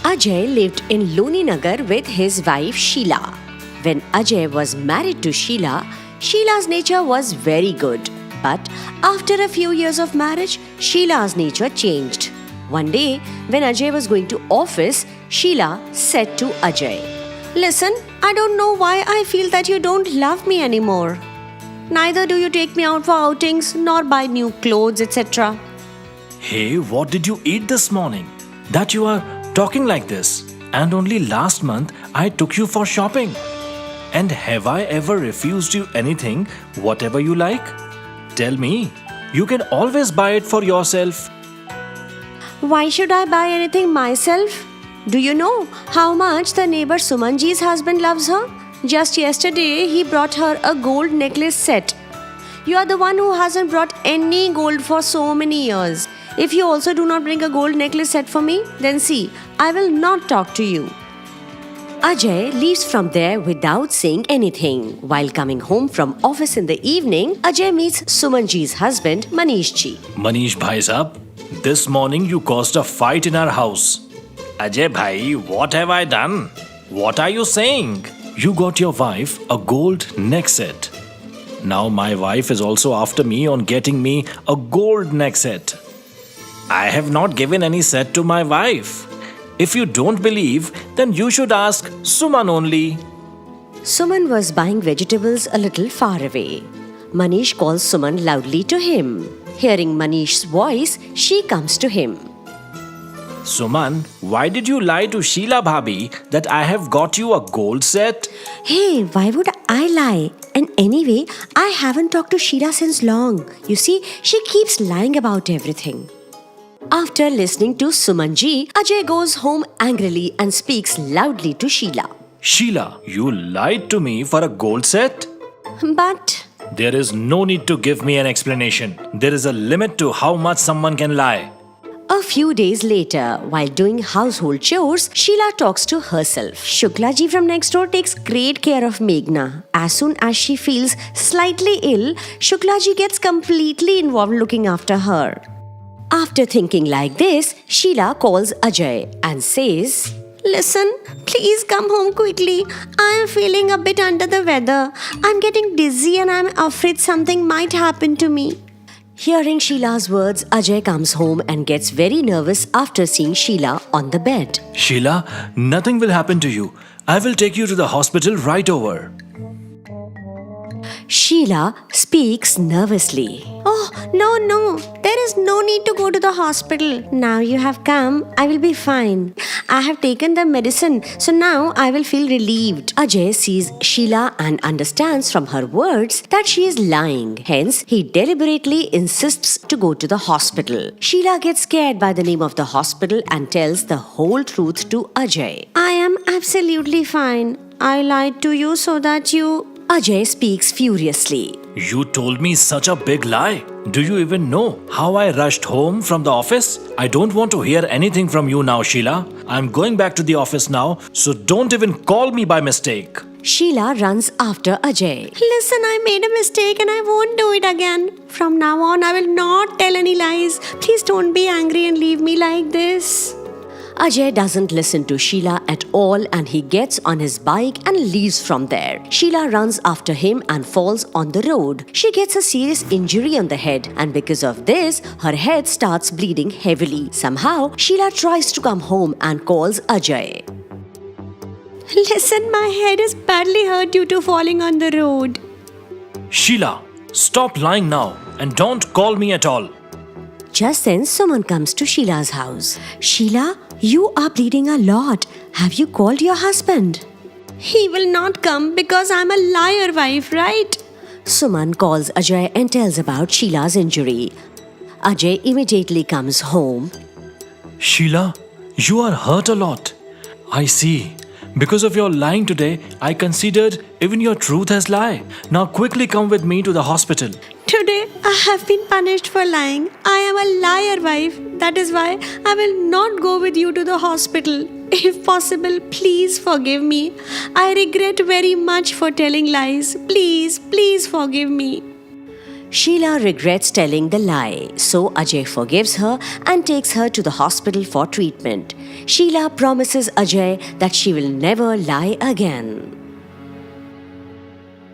Ajay lived in Loni Nagar with his wife Sheila. When Ajay was married to Sheila, Sheila's nature was very good. But after a few years of marriage, Sheila's nature changed. One day, when Ajay was going to office, Sheila said to Ajay, "Listen, I don't know why I feel that you don't love me anymore. Neither do you take me out for outings nor buy new clothes, etc." Hey, what did you eat this morning? That you are talking like this? And only last month I took you for shopping. And have I ever refused you anything, whatever you like? Tell me, you can always buy it for yourself. Why should I buy anything myself? Do you know how much the neighbor Sumanji's husband loves her? Just yesterday, he brought her a gold necklace set. You are the one who hasn't brought any gold for so many years. If you also do not bring a gold necklace set for me, then see, I will not talk to you. Ajay leaves from there without saying anything. While coming home from office in the evening, Ajay meets Sumanji's husband, Manish ji. Manish bhai sahab, this morning you caused a fight in our house. Ajay bhai, what have I done? What are you saying? You got your wife a gold neck set. Now my wife is also after me on getting me a gold neck set. I have not given any set to my wife. If you don't believe, then you should ask Suman only. Suman was buying vegetables a little far away. Manish calls Suman loudly to him. Hearing Manish's voice, she comes to him. Suman, why did you lie to Sheila bhabhi that I have got you a gold set? Hey, why would I lie? And anyway, I haven't talked to Sheila since long. You see, she keeps lying about everything. After listening to Sumanji, Ajay goes home angrily and speaks loudly to Sheila. Sheila, you lied to me for a gold set? But There is no need to give me an explanation. There is a limit to how much someone can lie. a few days later, while doing household chores, Sheila talks to herself. Shukla ji from next door takes great care of Meghna. As soon as she feels slightly ill, Shukla ji gets completely involved looking after her. After thinking like this, Sheila calls Ajay and says, "Listen, please come home quickly. I am feeling a bit under the weather. I'm getting dizzy and I'm afraid something might happen to me." Hearing Sheila's words, Ajay comes home and gets very nervous after seeing Sheila on the bed. Sheila, nothing will happen to you. I will take you to the hospital right over. Sheila speaks nervously. "Oh, no. There is no need to go to the hospital. Now you have come, I will be fine. I have taken the medicine, so now I will feel relieved." Ajay sees Sheila and understands from her words that she is lying. Hence, he deliberately insists to go to the hospital. Sheila gets scared by the name of the hospital and tells the whole truth to Ajay. "I am absolutely fine. I lied to you so that you..." Ajay speaks furiously. You told me such a big lie. Do you even know how I rushed home from the office? I don't want to hear anything from you now, Sheila. I'm going back to the office now, so don't even call me by mistake. Sheila runs after Ajay. "Listen, I made a mistake and I won't do it again. From now on, I will not tell any lies. Please don't be angry and leave me like this." Ajay doesn't listen to Sheila at all and he gets on his bike and leaves from there. Sheila runs after him and falls on the road. She gets a serious injury on the head and because of this, her head starts bleeding heavily. Somehow, Sheila tries to come home and calls Ajay. "Listen, my head is badly hurt due to falling on the road." Sheila, stop lying now and don't call me at all. Just then, someone comes to Sheila's house. "Sheila, you are bleeding a lot. Have you called your husband?" "He will not come because I'm a liar wife, right?" Suman calls Ajay and tells about Sheila's injury. Ajay immediately comes home. Sheila, you are hurt a lot. I see. Because of your lying today, I considered even your truth as lie. Now quickly come with me to the hospital. "Today I have been punished for lying. I am a liar wife. That is why I will not go with you to the hospital. If possible, please forgive me. I regret very much for telling lies. Please forgive me." Sheila regrets telling the lie, so Ajay forgives her and takes her to the hospital for treatment. Sheila promises Ajay that she will never lie again.